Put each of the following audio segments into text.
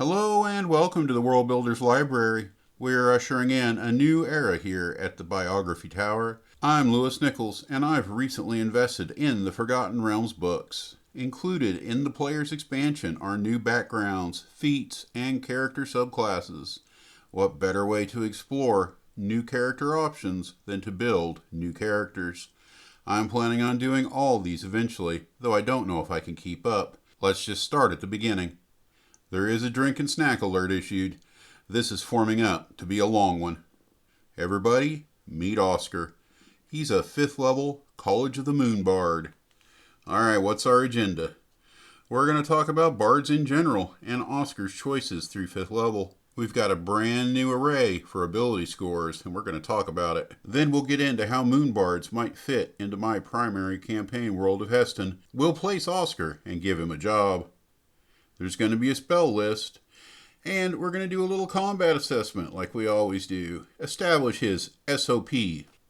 Hello and welcome to the World Builders Library. We're ushering in a new era here at the Biography Tower. I'm Lewis Nichols, and I've recently invested in the Forgotten Realms books. Included in the player's expansion are new backgrounds, feats, and character subclasses. What better way to explore new character options than to build new characters? I'm planning on doing all these eventually, though I don't know if I can keep up. Let's just start at the beginning. There is a drink and snack alert issued. This is forming up to be a long one. Everybody, meet Oscar. He's a 5th level College of the Moon Bard. Alright, what's our agenda? We're going to talk about bards in general and Oscar's choices through 5th level. We've got a brand new array for ability scores, and we're going to talk about it. Then we'll get into how moon bards might fit into my primary campaign world of Heston. We'll place Oscar and give him a job. There's going to be a spell list, and we're going to do a little combat assessment like we always do. Establish his SOP.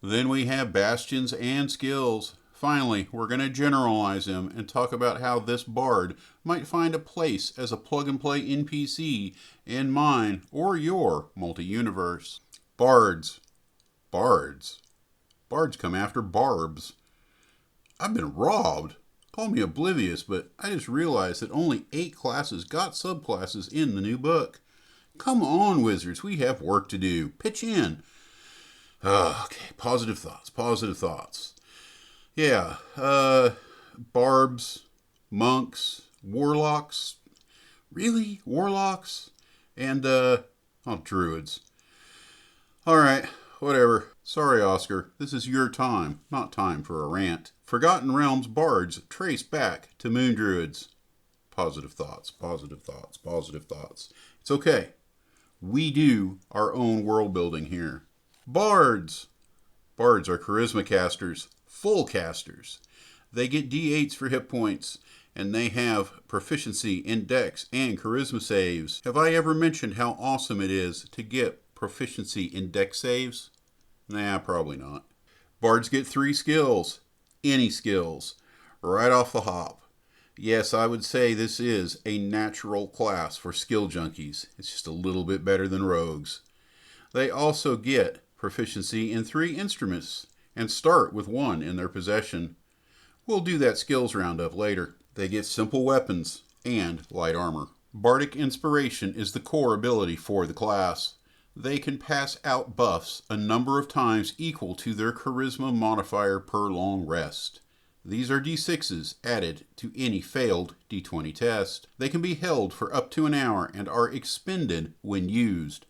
Then we have bastions and skills. Finally, we're going to generalize him and talk about how this bard might find a place as a plug-and-play NPC in mine or your multi-universe. Bards. Bards. Bards come after barbs. I've been robbed. Call me oblivious, but I just realized that only 8 classes got subclasses in the new book. Come on, wizards, we have work to do. Pitch in. Okay, positive thoughts. Yeah, barbs, monks, warlocks. Really? Warlocks? And, druids. Alright, whatever. Sorry, Oscar. This is your time, not time for a rant. Forgotten Realms bards trace back to moon druids. Positive thoughts. It's okay. We do our own world building here. Bards. Bards are charisma casters, full casters. They get D8s for hit points, and they have proficiency in dex and charisma saves. Have I ever mentioned how awesome it is to get proficiency in dex saves? Nah, probably not. Bards get 3 skills. Any skills. Right off the hop. Yes, I would say this is a natural class for skill junkies. It's just a little bit better than rogues. They also get proficiency in 3 instruments and start with 1 in their possession. We'll do that skills roundup later. They get simple weapons and light armor. Bardic Inspiration is the core ability for the class. They can pass out buffs a number of times equal to their charisma modifier per long rest. These are D6s added to any failed D20 test. They can be held for up to an hour and are expended when used.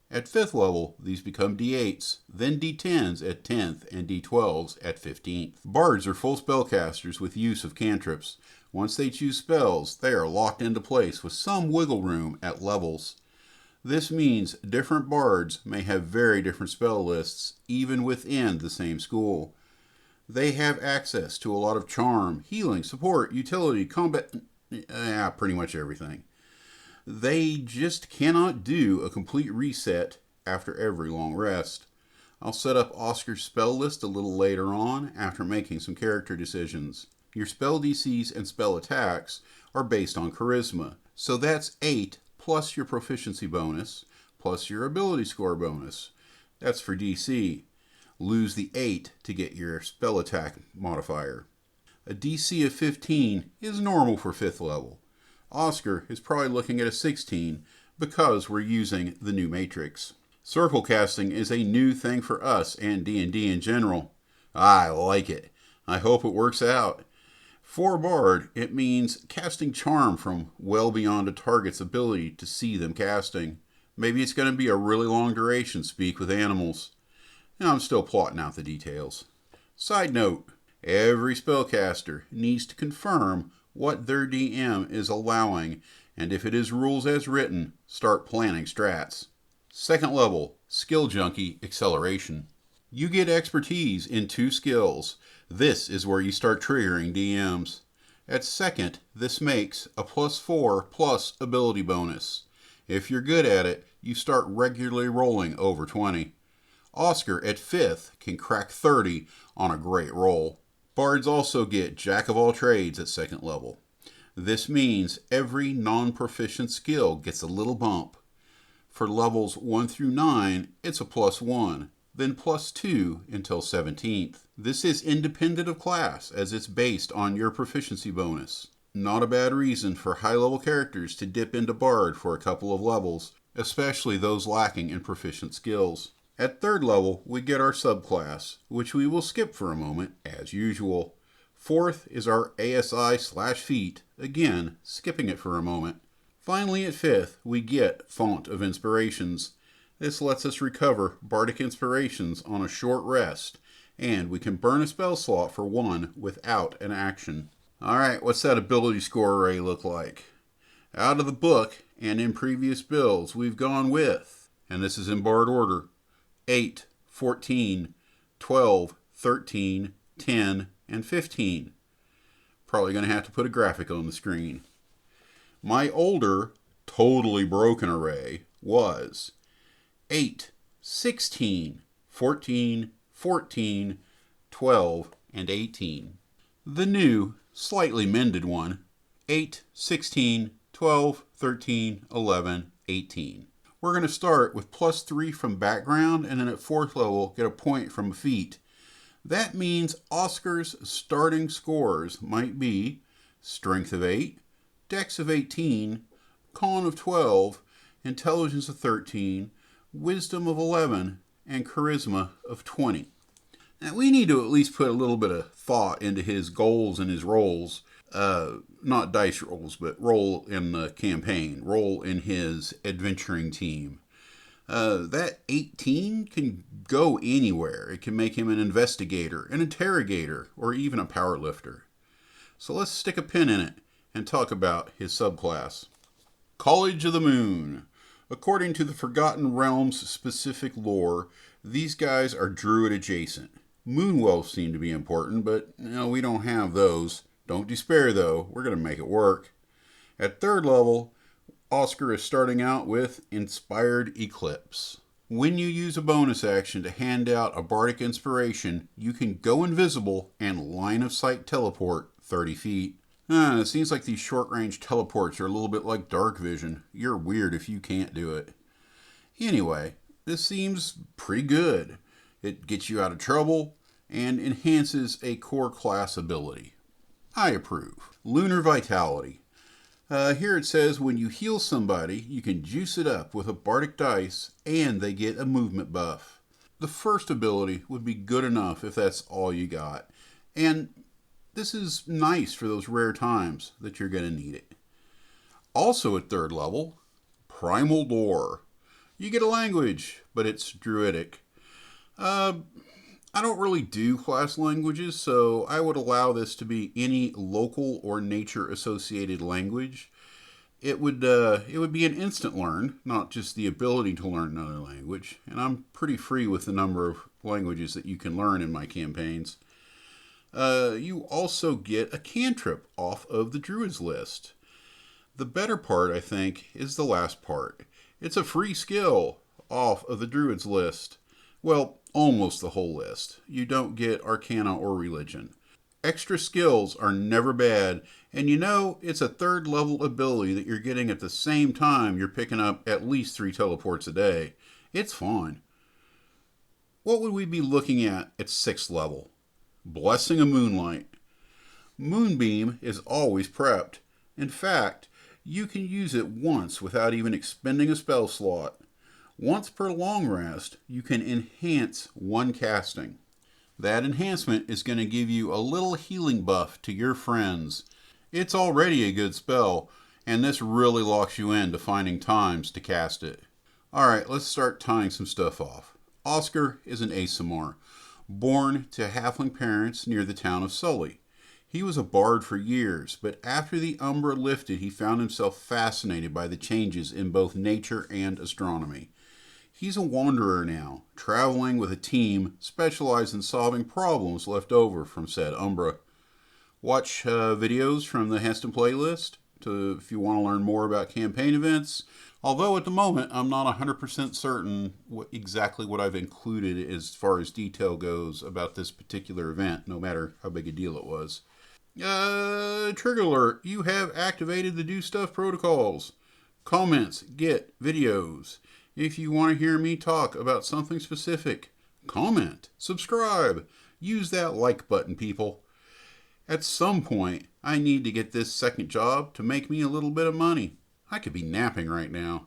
At 5th level, these become D8s, then D10s at 10th and D12s at 15th. Bards are full spellcasters with use of cantrips. Once they choose spells, they are locked into place with some wiggle room at levels. This means different bards may have very different spell lists, even within the same school. They have access to a lot of charm, healing, support, utility, combat, pretty much everything. They just cannot do a complete reset after every long rest. I'll set up Oscar's spell list a little later on after making some character decisions. Your spell DCs and spell attacks are based on charisma, so that's 8 plus your proficiency bonus, plus your ability score bonus. That's for DC. Lose the 8 to get your spell attack modifier. A DC of 15 is normal for 5th level. Oscar is probably looking at a 16 because we're using the new matrix. Circle casting is a new thing for us and D&D in general. I like it. I hope it works out. For Bard, it means casting charm from well beyond a target's ability to see them casting. Maybe it's going to be a really long duration speak with animals. Now I'm still plotting out the details. Side note, every spellcaster needs to confirm what their DM is allowing, and if it is rules as written, start planning strats. 2nd level, Skill Junkie Acceleration. You get expertise in 2 skills. This is where you start triggering DMs. At 2nd, this makes a +4 plus ability bonus. If you're good at it, you start regularly rolling over 20. Oscar at 5th can crack 30 on a great roll. Bards also get Jack of all trades at 2nd level. This means every non-proficient skill gets a little bump. For levels 1 through 9, it's a +1, then +2 until 17th. This is independent of class, as it's based on your proficiency bonus. Not a bad reason for high-level characters to dip into Bard for a couple of levels, especially those lacking in proficient skills. At 3rd level, we get our subclass, which we will skip for a moment, as usual. 4th is our ASI/feat, again, skipping it for a moment. Finally, at 5th, we get Font of Inspirations. This lets us recover Bardic Inspirations on a short rest, and we can burn a spell slot for 1 without an action. Alright, what's that ability score array look like? Out of the book, and in previous builds, we've gone with, and this is in Bard order, 8, 14, 12, 13, 10, and 15. Probably going to have to put a graphic on the screen. My older, totally broken array was 8, 16, 14, 14, 12, and 18. The new, slightly mended one, 8, 16, 12, 13, 11, 18. We're going to start with +3 from background, and then at 4th level get a point from a feat. That means Oscar's starting scores might be Strength of 8, Dex of 18, Con of 12, Intelligence of 13, Wisdom of 11, and Charisma of 20. Now, we need to at least put a little bit of thought into his goals and his rolls. Not dice rolls, but roll in the campaign. Roll in his adventuring team. That 18 can go anywhere. It can make him an investigator, an interrogator, or even a power lifter. So let's stick a pin in it and talk about his subclass. College of the Moon. According to the Forgotten Realms specific lore, these guys are druid adjacent. Moonwelves seem to be important, but we don't have those. Don't despair though, we're going to make it work. At 3rd level, Oscar is starting out with Inspired Eclipse. When you use a bonus action to hand out a Bardic Inspiration, you can go invisible and line of sight teleport 30 feet. It seems like these short-range teleports are a little bit like dark vision. You're weird if you can't do it. Anyway, this seems pretty good. It gets you out of trouble and enhances a core class ability. I approve. Lunar Vitality. Here it says when you heal somebody, you can juice it up with a Bardic dice and they get a movement buff. The first ability would be good enough if that's all you got. And this is nice for those rare times that you're going to need it. Also at 3rd level, Primal Lore. You get a language, but it's druidic. I don't really do class languages, so I would allow this to be any local or nature-associated language. It would be an instant learn, not just the ability to learn another language. And I'm pretty free with the number of languages that you can learn in my campaigns. You also get a cantrip off of the Druids list. The better part, I think, is the last part. It's a free skill off of the Druids list. Well, almost the whole list. You don't get Arcana or Religion. Extra skills are never bad, and it's a 3rd level ability that you're getting at the same time you're picking up at least 3 teleports a day. It's fine. What would we be looking at 6th level? Blessing of Moonlight. Moonbeam is always prepped. In fact, you can use it once without even expending a spell slot. Once per long rest, you can enhance 1 casting. That enhancement is going to give you a little healing buff to your friends. It's already a good spell, and this really locks you into finding times to cast it. Alright, let's start tying some stuff off. Oscar is an Aasimar, born to halfling parents near the town of Sully. He was a bard for years, but after the Umbra lifted, he found himself fascinated by the changes in both nature and astronomy. He's a wanderer now, traveling with a team specialized in solving problems left over from said Umbra. Watch videos from the Heston playlist if you want to learn more about campaign events. Although at the moment, I'm not 100% certain exactly what I've included as far as detail goes about this particular event, no matter how big a deal it was. Trigger alert. You have activated the Do Stuff protocols. Comments, get videos. If you want to hear me talk about something specific, comment, subscribe. Use that like button, people. At some point, I need to get this second job to make me a little bit of money. I could be napping right now.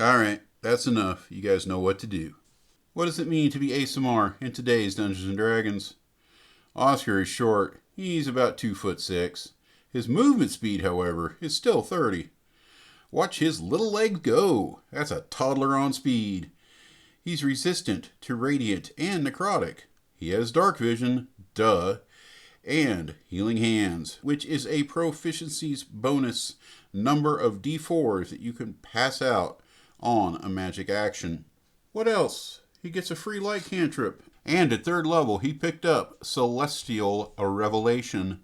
Alright, that's enough. You guys know what to do. What does it mean to be ASMR in today's Dungeons and Dragons? Oscar is short. He's about 2'6". His movement speed, however, is still 30. Watch his little legs go. That's a toddler on speed. He's resistant to radiant and necrotic. He has dark vision, duh, and healing hands, which is a proficiency's bonus number of d4s that you can pass out on a magic action. What else? He gets a free light cantrip. And at 3rd level, he picked up Celestial Revelation.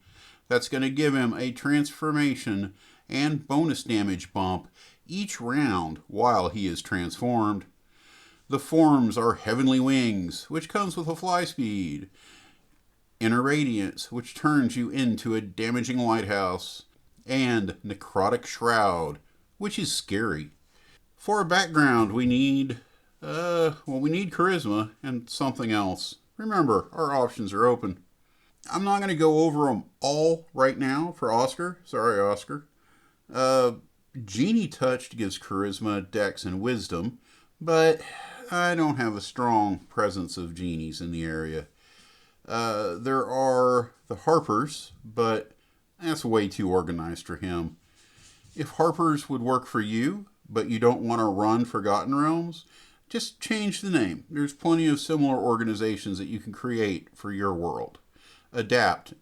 That's going to give him a transformation and bonus damage bump each round while he is transformed. The forms are Heavenly Wings, which comes with a fly speed. Inner Radiance, which turns you into a damaging lighthouse. And Necrotic Shroud, which is scary. For a background, we need charisma and something else. Remember, our options are open. I'm not going to go over them all right now for Oscar. Sorry, Oscar. Genie Touched gives charisma, dex, and wisdom, but I don't have a strong presence of genies in the area. There are the Harpers, but that's way too organized for him. If Harpers would work for you, but you don't want to run Forgotten Realms, just change the name. There's plenty of similar organizations that you can create for your world. Adapt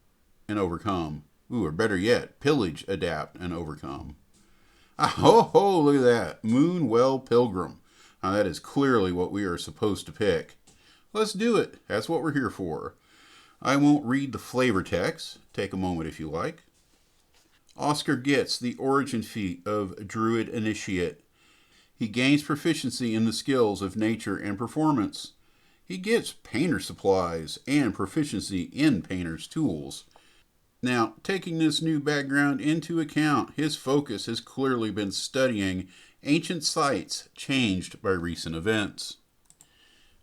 and overcome. Or better yet, pillage, adapt, and overcome. Oh, look at that. Moonwell Pilgrim. Now that is clearly what we are supposed to pick. Let's do it. That's what we're here for. I won't read the flavor text. Take a moment if you like. Oscar gets the origin feat of Druid Initiate. He gains proficiency in the skills of nature and performance. He gets painter supplies and proficiency in painter's tools. Now, taking this new background into account, his focus has clearly been studying ancient sites changed by recent events.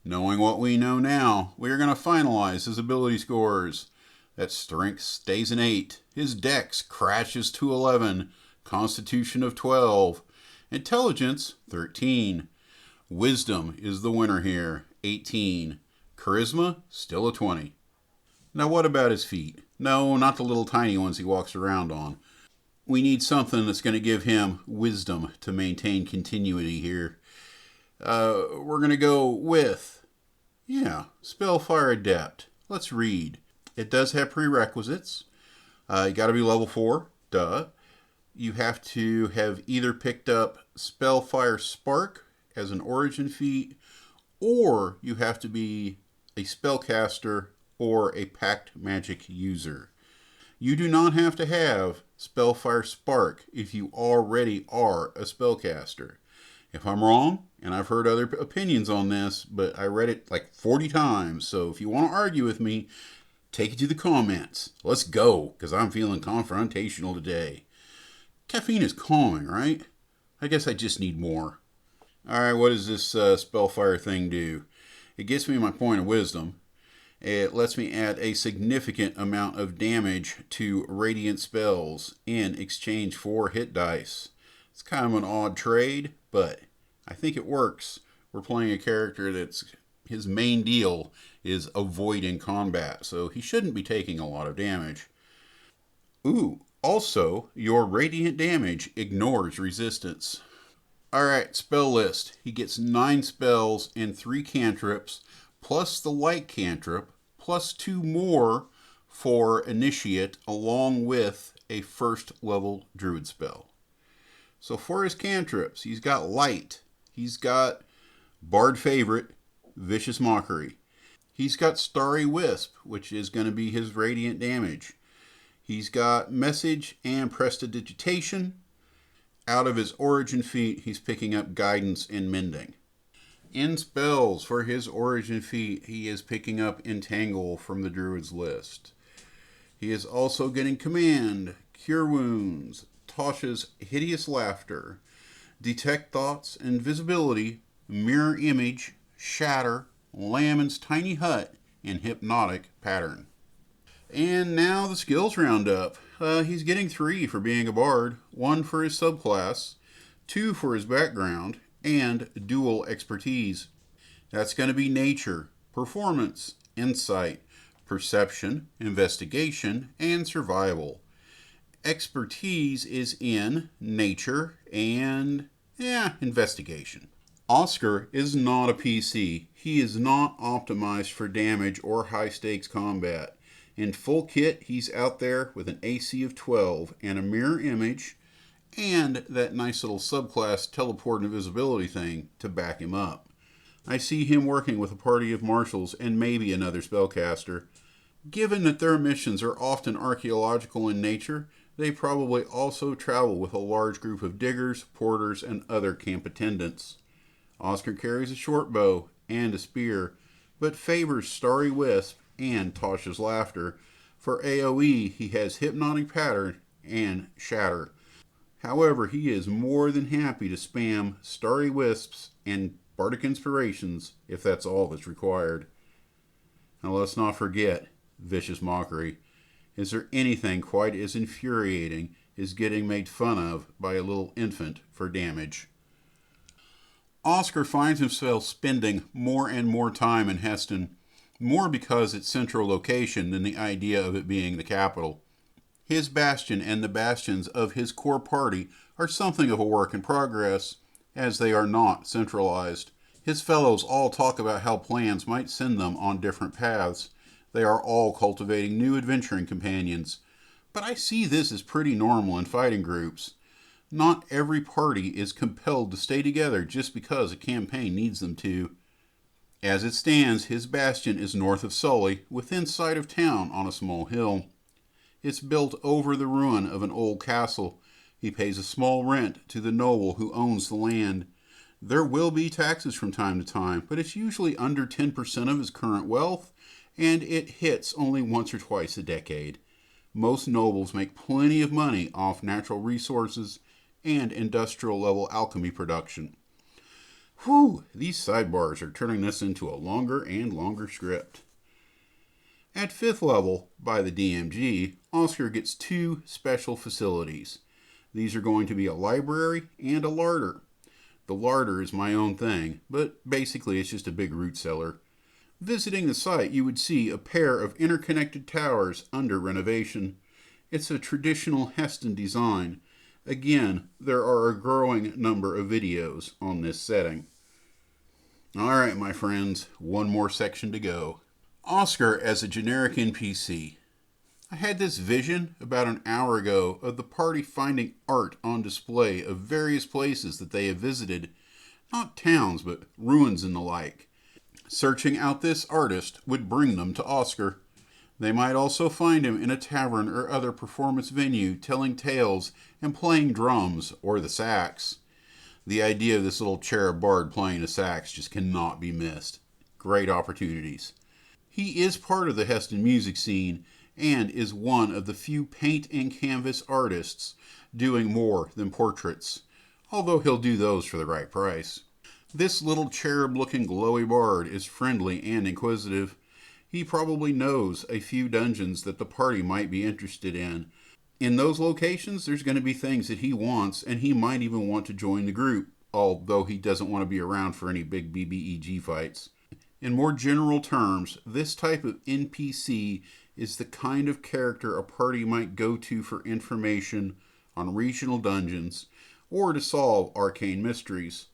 Knowing what we know now, we are going to finalize his ability scores. That strength stays an 8. His dex crashes to 11. Constitution of 12. Intelligence, 13. Wisdom is the winner here, 18. Charisma, still a 20. Now what about his feet? No, not the little tiny ones he walks around on. We need something that's going to give him wisdom to maintain continuity here. We're going to go with, Spellfire Adept. Let's read. It does have prerequisites. You got to be level 4, duh. You have to have either picked up Spellfire Spark as an origin feat, or you have to be a spellcaster or a packed magic user. You do not have to have Spellfire Spark if you already are a spellcaster. If I'm wrong, and I've heard other opinions on this, but I read it like 40 times, so if you want to argue with me, take it to the comments. Let's go, because I'm feeling confrontational today. Caffeine is calming, right? I guess I just need more. Alright, what does this Spellfire thing do? It gets me my point of wisdom. It lets me add a significant amount of damage to radiant spells in exchange for hit dice. It's kind of an odd trade, but I think it works. We're playing a character that's his main deal is avoiding combat, so he shouldn't be taking a lot of damage. Ooh, also, your radiant damage ignores resistance. Alright, spell list. He gets 9 spells and 3 cantrips, plus the light cantrip, plus 2 more for initiate, along with a 1st level druid spell. So for his cantrips, he's got light. He's got Bard Favorite, Vicious Mockery. He's got Starry Wisp, which is going to be his radiant damage. He's got Message and Prestidigitation. Out of his origin feat, he's picking up Guidance and Mending. In spells for his origin feat, he is picking up Entangle from the Druid's list. He is also getting Command, Cure Wounds, Tasha's Hideous Laughter, Detect Thoughts, Invisibility, Mirror Image, Shatter, Lamon's Tiny Hut, and Hypnotic Pattern. And now the skills roundup. He's getting 3 for being a bard, 1 for his subclass, 2 for his background, and dual expertise. That's going to be nature, performance, insight, perception, investigation, and survival. Expertise is in nature and, investigation. Oscar is not a PC. He is not optimized for damage or high stakes combat. In full kit, he's out there with an AC of 12 and a mirror image and that nice little subclass teleport invisibility thing to back him up. I see him working with a party of marshals and maybe another spellcaster. Given that their missions are often archaeological in nature, they probably also travel with a large group of diggers, porters, and other camp attendants. Oscar carries a short bow and a spear, but favors Starry Wisp and Tasha's Laughter. For AoE, he has Hypnotic Pattern and Shatter. However, he is more than happy to spam Starry Wisps and Bardic Inspirations if that's all that's required. Now let's not forget Vicious Mockery. Is there anything quite as infuriating as getting made fun of by a little infant for damage? Oscar finds himself spending more and more time in Heston, more because it's central location than the idea of it being the capital. His bastion and the bastions of his core party are something of a work in progress, as they are not centralized. His fellows all talk about how plans might send them on different paths. They are all cultivating new adventuring companions. But I see this as pretty normal in fighting groups. Not every party is compelled to stay together just because a campaign needs them to. As it stands, his bastion is north of Sully, within sight of town on a small hill. It's built over the ruin of an old castle. He pays a small rent to the noble who owns the land. There will be taxes from time to time, but it's usually under 10% of his current wealth, and it hits only once or twice a decade. Most nobles make plenty of money off natural resources and industrial level alchemy production. Whew, these sidebars are turning this into a longer and longer script. At 5th level, by the DMG, Oscar gets 2 special facilities. These are going to be a library and a larder. The larder is my own thing, but basically it's just a big root cellar. Visiting the site, you would see a pair of interconnected towers under renovation. It's a traditional Heston design. Again, there are a growing number of videos on this setting. Alright, my friends, one more section to go. Oscar as a generic NPC. I had this vision about an hour ago of the party finding art on display of various places that they have visited. Not towns, but ruins and the like. Searching out this artist would bring them to Oscar. They might also find him in a tavern or other performance venue telling tales and playing drums or the sax. The idea of this little cherub bard playing the sax just cannot be missed. Great opportunities. He is part of the Heston music scene and is one of the few paint and canvas artists doing more than portraits, although he'll do those for the right price. This little cherub-looking glowy bard is friendly and inquisitive. He probably knows a few dungeons that the party might be interested in. In those locations, there's going to be things that he wants, and he might even want to join the group, although he doesn't want to be around for any big BBEG fights. In more general terms, this type of NPC is the kind of character a party might go to for information on regional dungeons or to solve arcane mysteries.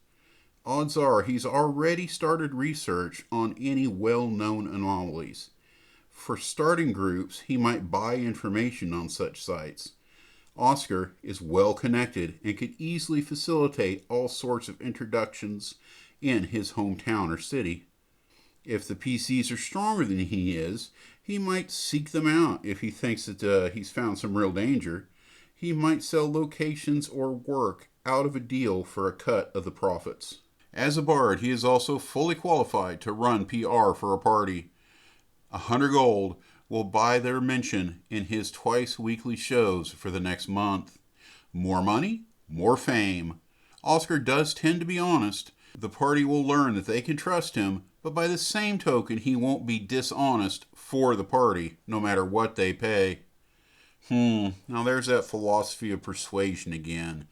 Odds are he's already started research on any well-known anomalies. For starting groups, he might buy information on such sites. Oscar is well connected and could easily facilitate all sorts of introductions in his hometown or city. If the PCs are stronger than he is, he might seek them out if he thinks that he's found some real danger. He might sell locations or work out of a deal for a cut of the profits. As a bard, he is also fully qualified to run PR for a party. 100 gold will buy their mention in his twice weekly shows for the next month. More money, more fame. Oscar does tend to be honest. The party will learn that they can trust him, but by the same token, he won't be dishonest for the party, no matter what they pay. Now there's that philosophy of persuasion again.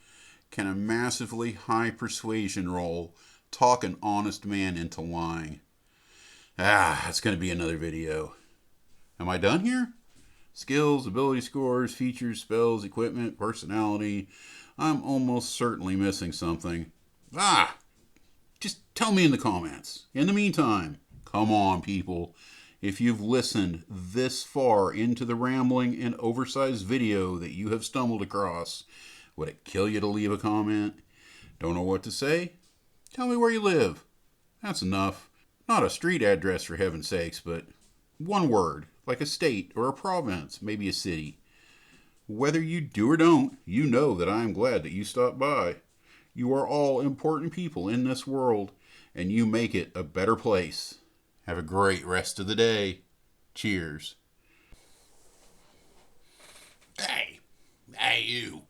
Can a massively high persuasion roll talk an honest man into lying? That's going to be another video. Am I done here? Skills, ability scores, features, spells, equipment, personality. I'm almost certainly missing something. Just tell me in the comments. In the meantime, come on, people. If you've listened this far into the rambling and oversized video that you have stumbled across, would it kill you to leave a comment? Don't know what to say? Tell me where you live. That's enough. Not a street address, for heaven's sakes, but one word, like a state or a province, maybe a city. Whether you do or don't, you know that I am glad that you stopped by. You are all important people in this world, and you make it a better place. Have a great rest of the day. Cheers. Hey, you.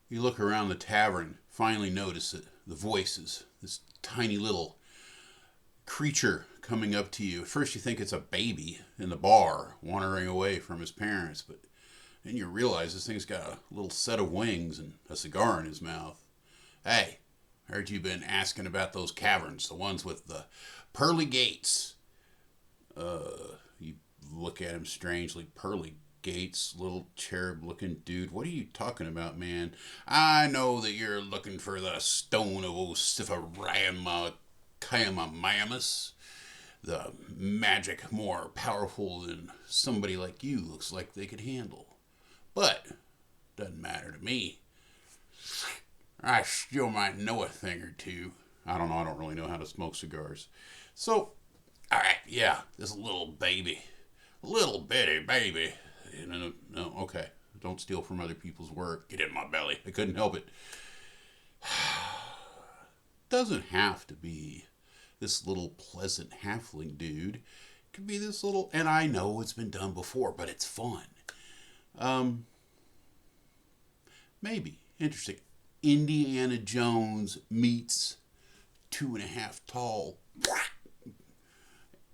You look around the tavern, finally notice it, the voices, this tiny little creature coming up to you. At first you think it's a baby in the bar, wandering away from his parents, but then you realize this thing's got a little set of wings and a cigar in his mouth. Hey, heard you've been asking about those caverns, the ones with the pearly gates. You look at him strangely. Pearly gates, little cherub-looking dude. What are you talking about, man? I know that you're looking for the stone of Osiferama Kayamamamus. The magic more powerful than somebody like you looks like they could handle. But, doesn't matter to me. I still might know a thing or two. I don't know. I don't really know how to smoke cigars. So, alright, yeah, this little baby. Little bitty baby. No, okay. Don't steal from other people's work. Get in my belly. I couldn't help it. Doesn't have to be this little pleasant halfling dude. It could be this little, and I know it's been done before, but it's fun. Maybe. Interesting. Indiana Jones meets 2.5 tall.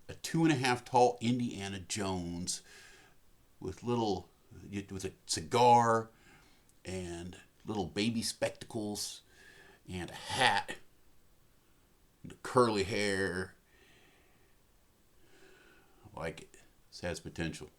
A 2.5 tall Indiana Jones with a cigar and little baby spectacles and a hat and curly hair. I like it. This has potential.